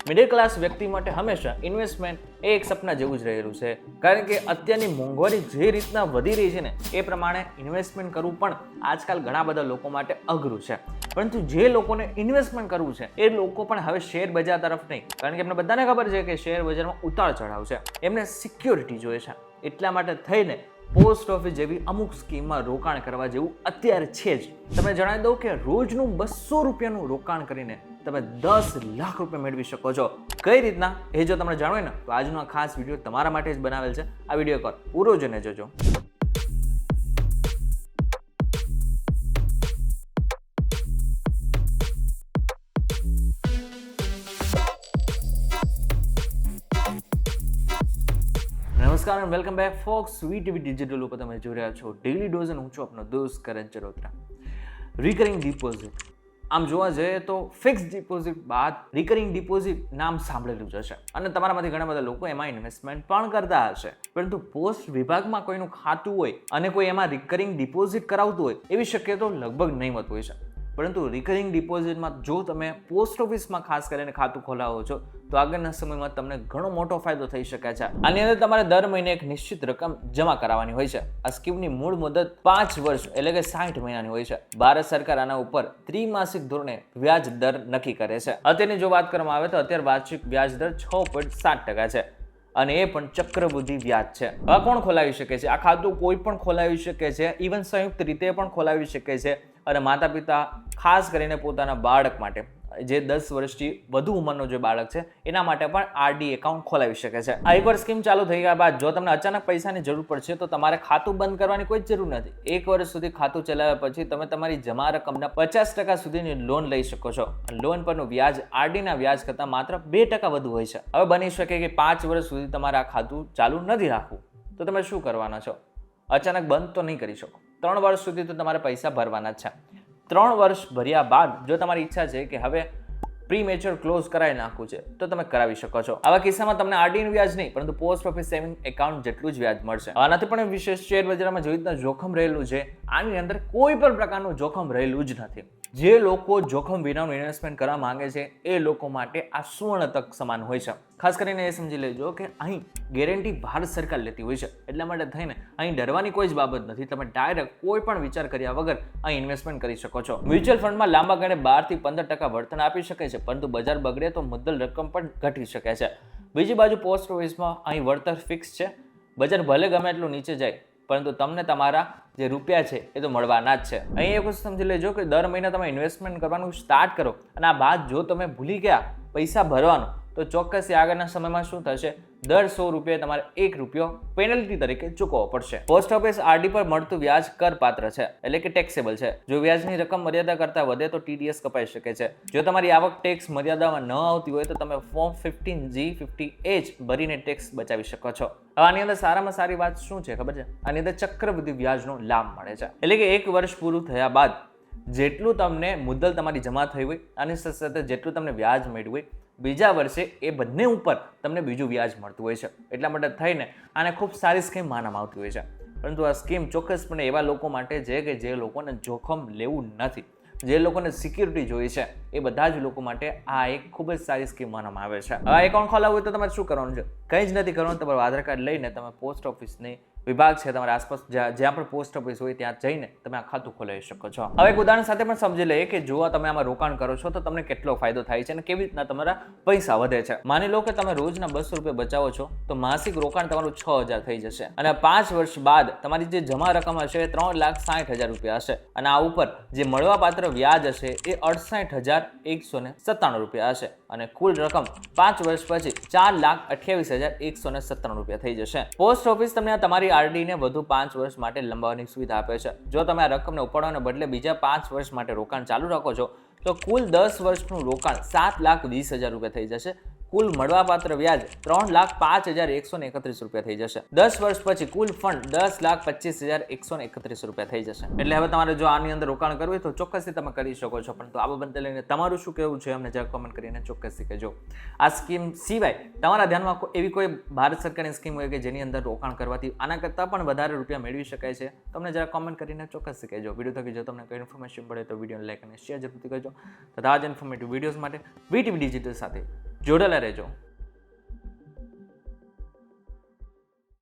Middle class વ્યક્તિ માટે હંમેશા ઇન્વેસ્ટમેન્ટ એ એક સપના જેવું જ રહેલું છે, કારણ કે અત્યારની મોંઘવારી જે રીતના વધી રહી છે ને એ પ્રમાણે ઇન્વેસ્ટમેન્ટ કરવું પણ આજકાલ ઘણા બધા લોકો માટે અઘરું છે. પરંતુ જે લોકોને ઇન્વેસ્ટમેન્ટ કરવું છે એ લોકો પણ હવે શેર બજાર તરફ નહીં, કારણ કે એમને બધાને ખબર છે કે શેર બજારમાં ઉતાર ચઢાવ છે, એમને સિક્યોરિટી જોઈએ છે. એટલા માટે થઈને પોસ્ટ ઓફિસ જેવી અમુક સ્કીમમાં રોકાણ કરવા જેવું અત્યારે છે જ. તમને જણાવી દઉં કે રોજનું 200 રૂપિયાનું રોકાણ કરીને તમે 10 લાખ રૂપિયા મેળવી શકો છો. કઈ રીતના એ જો તમને જાણવું હોય ને તો આજનો આ ખાસ વિડીયો તમારા માટે જ બનાવેલ છે. આ વિડીયો પર પૂરો જોઈને જોજો. નમસ્કાર અને વેલકમ બેક ફોક્સ વીટીવી ડિજિટલ ઉપર તમે જોઈ રહ્યા છો ડેલી ડોઝ અને હું છું આપનો દોસ્ત કરણ ચરોતરા. રિકરિંગ ડિપોઝિટ, આમ જોવા જઈએ તો ફિક્સ ડિપોઝિટ બાદ રિકરિંગ ડિપોઝિટ નામ સાંભળેલું જ હશે અને તમારામાંથી ઘણા બધા લોકો એમાં ઇન્વેસ્ટમેન્ટ પણ કરતા હશે. પરંતુ પોસ્ટ વિભાગમાં કોઈનું ખાતું હોય અને કોઈ એમાં રિકરિંગ ડિપોઝિટ કરાવતું હોય એવી શક્યતા લગભગ નહીવત હોય છે. પરંતુ રિકરિંગ ડિપોઝિટમાં જો તમે પોસ્ટ ઓફિસમાં ખાસ કરીને ખાતું ખોલાવો છો તો આગળના સમયમાં તમને ઘણો મોટો ફાયદો થઈ શકે છે. આની અંદર તમારે દર મહિને એક નિશ્ચિત રકમ જમા કરાવવાની હોય છે. આ સ્કીમની મૂળ મુદત 5 વર્ષ એટલે કે 60 મહિનાની હોય છે. ભારત સરકાર આના ઉપર ત્રિમાસિક ધોરણે વ્યાજ દર નક્કી કરે છે. અત્યારની જો વાત કરવામાં આવે તો અત્યારે વાર્ષિક વ્યાજ દર 6.7% છે અને એ પણ ચક્રવૃદ્ધિ વ્યાજ છે. આ કોણ ખોલાવી શકે છે? આ ખાતું કોઈ પણ ખોલાવી શકે છે, ઇવન સંયુક્ત રીતે પણ ખોલાવી શકે છે. અને માતા પિતા ખાસ કરીને પોતાના બાળક માટે, જે 10 વર્ષથી વધુ ઉંમરનો જે બાળક છે એના માટે પણ આરડી એકાઉન્ટ ખોલાવી શકે છે. આ એકવાર સ્કીમ ચાલુ થઈ ગયા બાદ જો તમને અચાનક પૈસાની જરૂર પડશે તો તમારે ખાતું બંધ કરવાની કોઈ જ જરૂર નથી. 1 વર્ષ સુધી ખાતું ચલાવ્યા પછી તમે તમારી જમા રકમના 50% સુધીની લોન લઈ શકો છો. લોન પરનું વ્યાજ આરડીના વ્યાજ કરતાં માત્ર 2% વધુ હોય છે. હવે બની શકે કે 5 વર્ષ સુધી તમારે આ ખાતું ચાલુ નથી રાખવું તો તમે શું કરવાના છો? અચાનક બંધ તો નહીં કરી શકો. 3 વર્ષ સુધી તો તમારે પૈસા ભરવાના જ છે. 3 વર્ષ ભર્યા બાદ જો તમારી ઈચ્છા છે કે હવે પ્રીમેચ્યોર ક્લોઝ કરાવી નાખવું છે તો તમે કરાવી શકો છો. આવા કિસ્સામાં તમને આરડીનું વ્યાજ નહીં પરંતુ પોસ્ટ ઓફિસ સેવિંગ એકાઉન્ટ જેટલું જ વ્યાજ મળશે. આનાથી પણ વિશેષ શેર બજારમાં જે રીતના જોખમ રહેલું છે આની અંદર કોઈ પણ પ્રકારનું જોખમ રહેલું જ નથી. જે લોકો જોખમ વિનાનું ઇન્વેસ્ટમેન્ટ કરવા માંગે છે એ લોકો માટે આ સુવર્ણ તક સમાન હોય છે. ખાસ કરીને એ સમજી લેજો કે અહીં ગેરંટી ભારત સરકાર લેતી હોય છે. એટલા માટે થઈને અહીં ડરવાની કોઈ જ બાબત નથી. તમે ડાયરેક્ટ કોઈ પણ વિચાર કર્યા વગર અહીં ઇન્વેસ્ટમેન્ટ કરી શકો છો. મ્યુચ્યુઅલ ફંડમાં લાંબા ગાળે 12 થી 15% વર્તન આપી શકે છે, પરંતુ બજાર બગડે તો મુદ્દલ રકમ પણ ઘટી શકે છે. બીજી બાજુ પોસ્ટ ઓફિસમાં અહીં વળતર ફિક્સ છે. બજાર ભલે ગમે એટલું નીચે જાય પરંતુ તમને તમારા જે રૂપિયા છે એ તો મળવાના જ છે. અહીં એક વસ્તુ સમજી લેજો કે દર મહિને તમે ઇન્વેસ્ટમેન્ટ કરવાનું સ્ટાર્ટ કરો અને આ બાદ જો તમે ભૂલી ગયા પૈસા ભરવાનું તો ચોક્કસ આગળના સમયમાં શું થશે? દર 100 રૂપિયા તમારે 1 રૂપિયો પેનલ્ટી તરીકે ચૂકવવો પડશે. પોસ્ટ ઓફિસ આરડી પર મળતું વ્યાજ કરપાત્ર છે એટલે કે ટેક્સેબલ છે. જો વ્યાજની રકમ મર્યાદા કરતાં વધે તો ટીડીએસ કપાઈ શકે છે. જો તમારી આવક ટેક્સ મર્યાદામાં ન આવતી હોય તો તમે ફોર્મ 15G 50H ભરીને ટેક્સ બચાવી શકો છો. હવે આની અંદર સારામાં સારી વાત શું છે ખબર છે? આની અંદર ચક્રવૃદ્ધિ વ્યાજનો લાભ મળે છે. એટલે કે 1 વર્ષ પૂરું થયા બાદ જેટલું તમને મુદ્દલ તમારી જમા થઈ હોય આની સાથે જેટલું તમને વ્યાજ મળ્યું હોય બીજા વર્ષે એ બંને ઉપર તમને બીજું વ્યાજ મળતું હોય છે. એટલા માટે થઈને આને ખૂબ સારી સ્કીમ માનવામાં આવતી હોય છે. પરંતુ આ સ્કીમ ચોક્કસપણે એવા લોકો માટે છે કે જે લોકોને જોખમ લેવું નથી, જે લોકોને સિક્યુરિટી જોઈએ છે એ બધા જ લોકો માટે આ એક ખૂબ જ સારી સ્કીમ માનવામાં આવે છે. હવે એકાઉન્ટ ખોલાવવું હોય તો તમારે શું કરવાનું છે? કંઈ જ નથી કરવાનું. તમારું આધાર કાર્ડ લઈને તમે પોસ્ટ ઓફિસની વિભાગ છે તમારા આસપાસ જ્યાં પણ પોસ્ટ ઓફિસ હોય ત્યાં જઈને તમે આ ખાતું ખોલાવી શકો છો. હવે એક ઉદાહરણ સાથે પણ સમજી લઈએ કે જો તમે આમાં રોકાણ કરો છો તો તમને કેટલો ફાયદો થાય છે અને કેવી રીતના તમારા પૈસા વધે છે. માની લો કે તમે રોજના 200 રૂપિયા બચાવો છો તો માસિક રોકાણ તમારું 6000 થઈ જશે અને 5 વર્ષ બાદ તમારી જે જમા રકમ હશે એ 3,60,000 રૂપિયા હશે અને આ ઉપર જે મળવાપાત્ર વ્યાજ હશે એ 68,197 રૂપિયા હશે અને કુલ રકમ 5 વર્ષ પછી 4,28,197 રૂપિયા થઈ જશે. પોસ્ટ ઓફિસ તમને તમારી આરડીને વધુ 5 વર્ષ માટે લંબાવવાની સુવિધા આપે છે. જો તમે આ રકમને ઉપાડવાને બદલે બીજા 5 વર્ષ માટે રોકાણ ચાલુ રાખો છો તો કુલ 10 વર્ષનું રોકાણ 7,20,000 રૂપિયા થઈ જશે. કુલ મળવાપાત્ર વ્યાજ 3,05,131 રૂપિયા થઈ જશે. 10 વર્ષ પછી કુલ ફંડ 10,25,131 રૂપિયા થઈ જશે. એટલે હવે તમારે જો આની અંદર રોકાણ કરવું હોય તો ચોક્કસથી તમે કરી શકો છો. પરંતુ આ બાબતને લઈને તમારું શું કહેવું છે અમને જરા કોમેન્ટ કરીને ચોક્કસથી કહેજો. આ સ્કીમ સિવાય તમારા ધ્યાનમાં એવી કોઈ ભારત સરકારની સ્કીમ હોય કે જેની અંદર રોકાણ કરવાથી આના કરતાં પણ વધારે રૂપિયા મેળવી શકાય છે? તમને જરા કોમેન્ટ કરીને ચોક્કસથી કહેજો. વિડીયો થકી જો તમને કોઈ ઇન્ફોર્મેશન પડે તો વિડીયોને લાઈક અને શેર જરૂરથી કરજો. તથા આ જ ઇન્ફોર્મેટિવ વિડીયોઝ માટે વીટીવી ડિજિટલ સાથે જોડેલા રહેજો.